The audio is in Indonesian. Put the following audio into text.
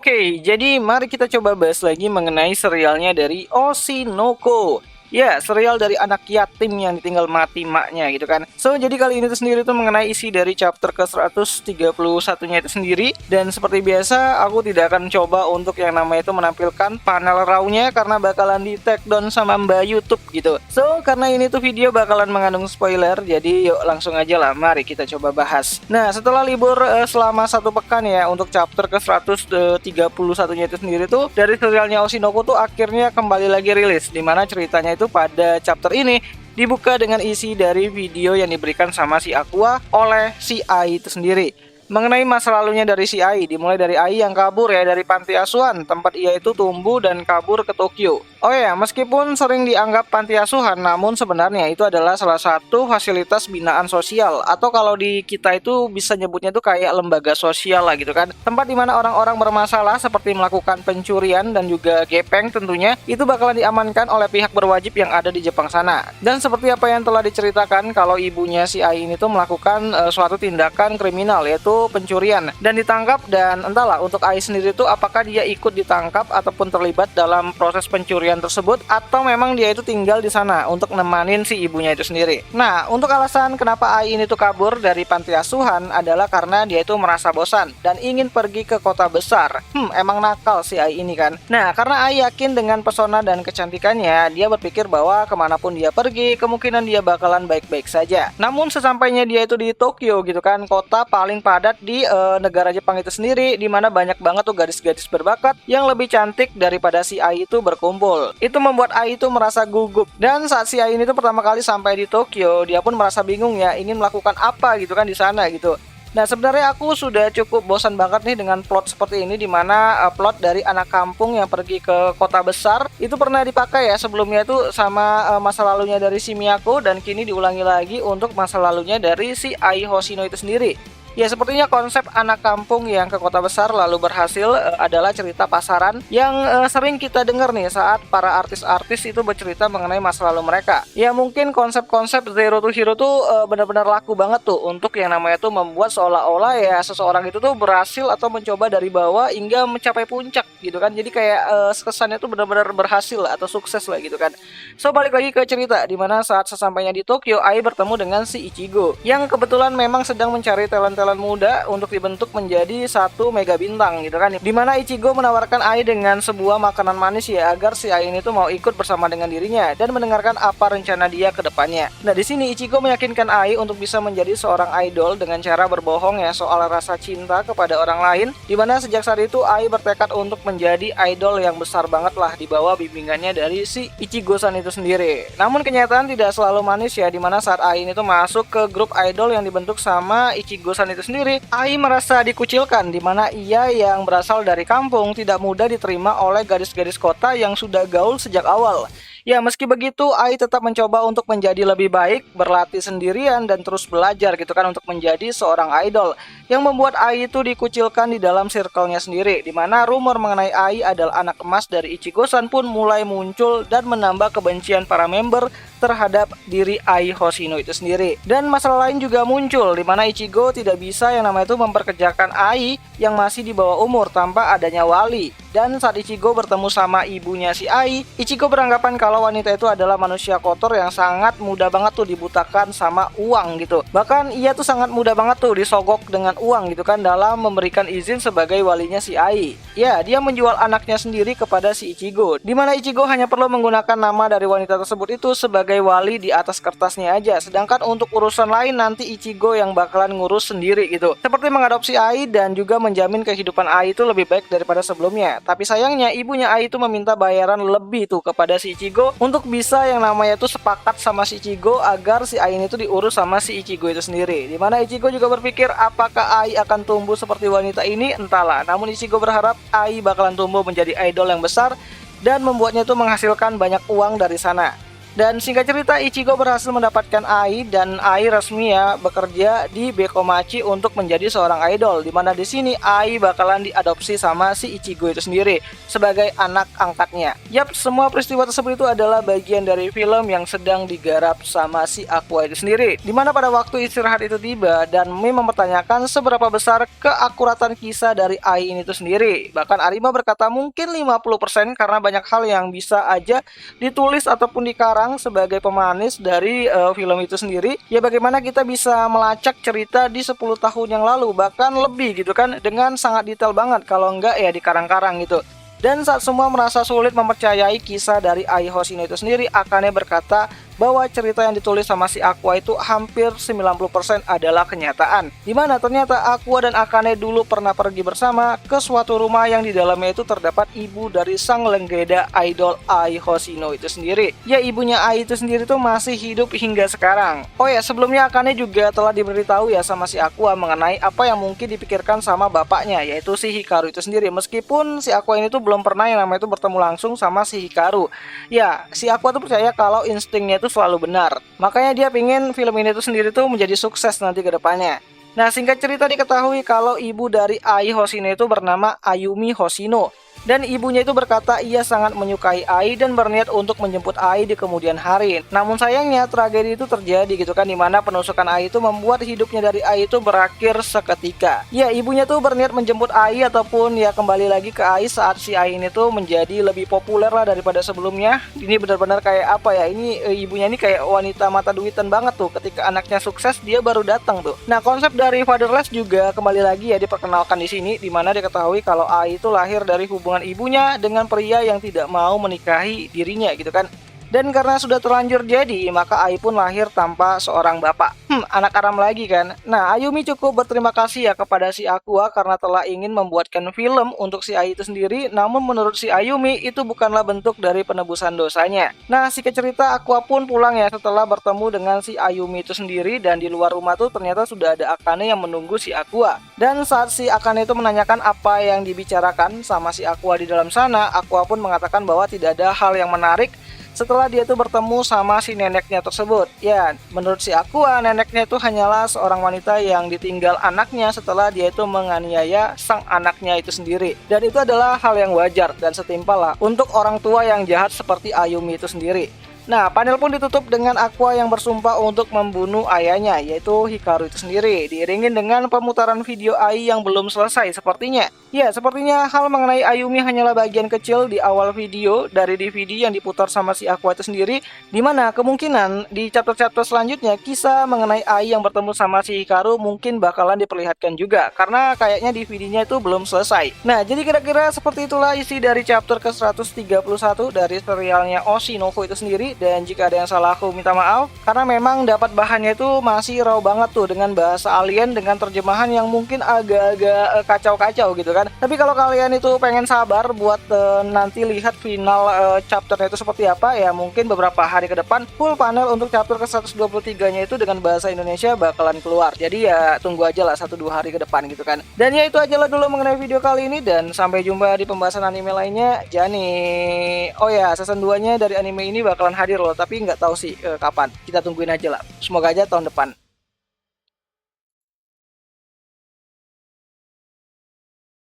Oke, jadi mari kita coba bahas lagi mengenai serialnya dari Oshinoko. Ya, serial dari anak yatim yang ditinggal mati maknya gitu kan. So, jadi kali ini tuh sendiri tuh mengenai isi dari chapter ke-131-nya itu sendiri. Dan seperti biasa, aku tidak akan coba untuk yang namanya itu menampilkan panel raw-nya karena bakalan di take down sama Mbak YouTube gitu. So, karena ini tuh video bakalan mengandung spoiler, jadi yuk langsung aja lah, mari kita coba bahas. Nah, setelah libur selama 1 pekan ya untuk chapter ke-131-nya itu sendiri tuh, dari serialnya Oshinoko tuh akhirnya kembali lagi rilis, dimana ceritanya itu pada chapter ini dibuka dengan isi dari video yang diberikan sama si Aqua oleh si Ai itu sendiri. Mengenai masa lalunya dari si Ai, dimulai dari Ai yang kabur ya dari panti asuhan tempat ia itu tumbuh dan kabur ke Tokyo. Oh ya, meskipun sering dianggap panti asuhan, namun sebenarnya itu adalah salah satu fasilitas binaan sosial, atau kalau di kita itu bisa nyebutnya tuh kayak lembaga sosial lah gitu kan. Tempat dimana orang-orang bermasalah seperti melakukan pencurian dan juga gepeng tentunya itu bakalan diamankan oleh pihak berwajib yang ada di Jepang sana. Dan seperti apa yang telah diceritakan, kalau ibunya si Ai ini tuh melakukan suatu tindakan kriminal yaitu pencurian dan ditangkap, dan entahlah untuk Ai sendiri tuh apakah dia ikut ditangkap ataupun terlibat dalam proses pencurian tersebut, atau memang dia itu tinggal di sana untuk nemanin si ibunya itu sendiri. Nah, untuk alasan kenapa Ai ini tuh kabur dari panti asuhan adalah karena dia itu merasa bosan dan ingin pergi ke kota besar. Emang nakal si Ai ini kan. Nah, karena Ai yakin dengan pesona dan kecantikannya, dia berpikir bahwa kemanapun dia pergi, kemungkinan dia bakalan baik-baik saja. Namun sesampainya dia itu di Tokyo gitu kan, kota paling padat di negara Jepang itu sendiri, dimana banyak banget tuh gadis-gadis berbakat yang lebih cantik daripada si Ai itu berkumpul. Itu membuat Ai itu merasa gugup. Dan saat si Ai ini tuh pertama kali sampai di Tokyo, dia pun merasa bingung ya, ingin melakukan apa gitu kan di sana gitu. Nah, sebenarnya aku sudah cukup bosan banget nih dengan plot seperti ini, dimana plot dari anak kampung yang pergi ke kota besar itu pernah dipakai ya sebelumnya itu sama masa lalunya dari si Miyako, dan kini diulangi lagi untuk masa lalunya dari si Ai Hoshino itu sendiri. Ya, sepertinya konsep anak kampung yang ke kota besar lalu berhasil adalah cerita pasaran yang sering kita dengar nih saat para artis-artis itu bercerita mengenai masa lalu mereka. Ya, mungkin konsep-konsep Zero to Hero tuh benar-benar laku banget tuh untuk yang namanya tuh membuat seolah-olah ya seseorang itu tuh berhasil atau mencoba dari bawah hingga mencapai puncak gitu kan. Jadi kayak kesannya tuh benar-benar berhasil atau sukses lah gitu kan. So, balik lagi ke cerita dimana saat sesampainya di Tokyo, Ai bertemu dengan si Ichigo yang kebetulan memang sedang mencari talent muda untuk dibentuk menjadi satu mega bintang gitu kan. Dimana Ichigo menawarkan Ai dengan sebuah makanan manis ya agar si Ai ini tuh mau ikut bersama dengan dirinya dan mendengarkan apa rencana dia ke depannya. Nah, di sini Ichigo meyakinkan Ai untuk bisa menjadi seorang idol dengan cara berbohong ya soal rasa cinta kepada orang lain. Dimana sejak saat itu Ai bertekad untuk menjadi idol yang besar banget lah di bawah bimbingannya dari si Ichigo-san itu sendiri. Namun kenyataan tidak selalu manis ya, dimana saat Ai ini tuh masuk ke grup idol yang dibentuk sama Ichigo-san itu sendiri, Ai merasa dikucilkan, dimana ia yang berasal dari kampung tidak mudah diterima oleh gadis-gadis kota yang sudah gaul sejak awal. Ya, meski begitu, Ai tetap mencoba untuk menjadi lebih baik, berlatih sendirian, dan terus belajar gitu kan untuk menjadi seorang idol. Yang membuat Ai itu dikucilkan di dalam circle-nya sendiri, dimana rumor mengenai Ai adalah anak emas dari Ichigo-san pun mulai muncul dan menambah kebencian para member terhadap diri Ai Hoshino itu sendiri. Dan masalah lain juga muncul, dimana Ichigo tidak bisa yang namanya itu memperkerjakan Ai yang masih di bawah umur tanpa adanya wali. Dan saat Ichigo bertemu sama ibunya si Ai, Ichigo beranggapan kalau wanita itu adalah manusia kotor yang sangat mudah banget tuh dibutakan sama uang gitu. Bahkan ia tuh sangat mudah banget tuh disogok dengan uang gitu kan dalam memberikan izin sebagai walinya si Ai. Ya, dia menjual anaknya sendiri kepada si Ichigo, dimana Ichigo hanya perlu menggunakan nama dari wanita tersebut itu sebagai wali di atas kertasnya aja. Sedangkan untuk urusan lain nanti Ichigo yang bakalan ngurus sendiri gitu. Seperti mengadopsi Ai dan juga menjamin kehidupan Ai itu lebih baik daripada sebelumnya. Tapi sayangnya ibunya Ai itu meminta bayaran lebih tuh kepada si Ichigo untuk bisa yang namanya tuh sepakat sama si Ichigo agar si Ai ini tuh diurus sama si Ichigo itu sendiri. Dimana Ichigo juga berpikir apakah Ai akan tumbuh seperti wanita ini, entahlah. Namun Ichigo berharap Ai bakalan tumbuh menjadi idol yang besar dan membuatnya tuh menghasilkan banyak uang dari sana. Dan singkat cerita, Ichigo berhasil mendapatkan Ai dan Ai resmi ya bekerja di Bekomachi untuk menjadi seorang idol. Dimana di sini Ai bakalan diadopsi sama si Ichigo itu sendiri sebagai anak angkatnya. Yap, semua peristiwa tersebut itu adalah bagian dari film yang sedang digarap sama si Aqua itu sendiri. Dimana pada waktu istirahat itu tiba dan Mei mempertanyakan seberapa besar keakuratan kisah dari Ai ini itu sendiri. Bahkan Arima berkata mungkin 50% karena banyak hal yang bisa aja ditulis ataupun dikarang sebagai pemanis dari film itu sendiri. Ya bagaimana kita bisa melacak cerita di 10 tahun yang lalu bahkan lebih gitu kan, dengan sangat detail banget, kalau enggak ya dikarang-karang gitu. Dan saat semua merasa sulit mempercayai kisah dari Ai Hoshino itu sendiri, Akane berkata bahwa cerita yang ditulis sama si Aqua itu hampir 90% adalah kenyataan. Dimana ternyata Aqua dan Akane dulu pernah pergi bersama ke suatu rumah yang di dalamnya itu terdapat ibu dari sang legenda idol Ai Hoshino itu sendiri. Ya, ibunya Ai itu sendiri tuh masih hidup hingga sekarang. Oh ya, sebelumnya Akane juga telah diberitahu ya sama si Aqua mengenai apa yang mungkin dipikirkan sama bapaknya, yaitu si Hikaru itu sendiri. Meskipun si Aqua ini tuh belum pernah yang namanya itu bertemu langsung sama si Hikaru. Ya, si Aqua tuh percaya kalau instingnya itu selalu benar. Makanya dia pingin film ini tuh sendiri tuh menjadi sukses nanti ke depannya. Nah, singkat cerita diketahui kalau ibu dari Ai Hoshino itu bernama Ayumi Hoshino. Dan ibunya itu berkata ia sangat menyukai Ai dan berniat untuk menjemput Ai di kemudian hari. Namun sayangnya tragedi itu terjadi gitu kan, dimana penusukan Ai itu membuat hidupnya dari Ai itu berakhir seketika. Ya, ibunya tuh berniat menjemput Ai ataupun ya kembali lagi ke Ai saat si Ai ini tuh menjadi lebih populer lah daripada sebelumnya. Ini benar-benar kayak apa ya, ini ibunya ini kayak wanita mata duitan banget tuh, ketika anaknya sukses dia baru datang tuh. Nah, konsep dari fatherless juga kembali lagi ya diperkenalkan di sini, dimana diketahui kalau Ai itu lahir dari hubungan ibunya dengan pria yang tidak mau menikahi dirinya gitu kan. Dan karena sudah terlanjur jadi, maka Ai pun lahir tanpa seorang bapak. Anak aram lagi kan. Nah, Ayumi cukup berterima kasih ya kepada si Aqua karena telah ingin membuatkan film untuk si Ai itu sendiri. Namun menurut si Ayumi itu bukanlah bentuk dari penebusan dosanya. Nah, si cerita Aqua pun pulang ya setelah bertemu dengan si Ayumi itu sendiri. Dan di luar rumah tuh ternyata sudah ada Akane yang menunggu si Aqua. Dan saat si Akane itu menanyakan apa yang dibicarakan sama si Aqua di dalam sana, Aqua pun mengatakan bahwa tidak ada hal yang menarik setelah dia tuh bertemu sama si neneknya tersebut. Ya, menurut si Aqua, neneknya itu hanyalah seorang wanita yang ditinggal anaknya setelah dia itu menganiaya sang anaknya itu sendiri. Dan itu adalah hal yang wajar dan setimpal lah untuk orang tua yang jahat seperti Ayumi itu sendiri. Nah, panel pun ditutup dengan Aqua yang bersumpah untuk membunuh ayahnya, yaitu Hikaru itu sendiri, diiringin dengan pemutaran video Ai yang belum selesai sepertinya. Ya, sepertinya hal mengenai Ayumi hanyalah bagian kecil di awal video dari DVD yang diputar sama si Aqua itu sendiri, dimana kemungkinan di chapter-chapter selanjutnya kisah mengenai Ai yang bertemu sama si Hikaru mungkin bakalan diperlihatkan juga, karena kayaknya DVD-nya itu belum selesai. Nah, jadi kira-kira seperti itulah isi dari chapter ke-131 dari serialnya Oshi no Ko itu sendiri. Dan jika ada yang salah aku minta maaf, karena memang dapat bahannya itu masih raw banget tuh dengan bahasa alien dengan terjemahan yang mungkin agak-agak kacau-kacau gitu kan. Tapi kalau kalian itu pengen sabar buat nanti lihat final chapternya itu seperti apa, ya mungkin beberapa hari ke depan full panel untuk chapter ke-123 nya itu dengan bahasa Indonesia bakalan keluar. Jadi ya tunggu aja lah 1-2 hari ke depan gitu kan. Dan ya itu aja lah dulu mengenai video kali ini, dan sampai jumpa di pembahasan anime lainnya. Jani. Oh ya, season 2 nya dari anime ini bakalan hadir loh, tapi nggak tahu sih kapan. Kita tungguin aja lah. Semoga aja tahun depan.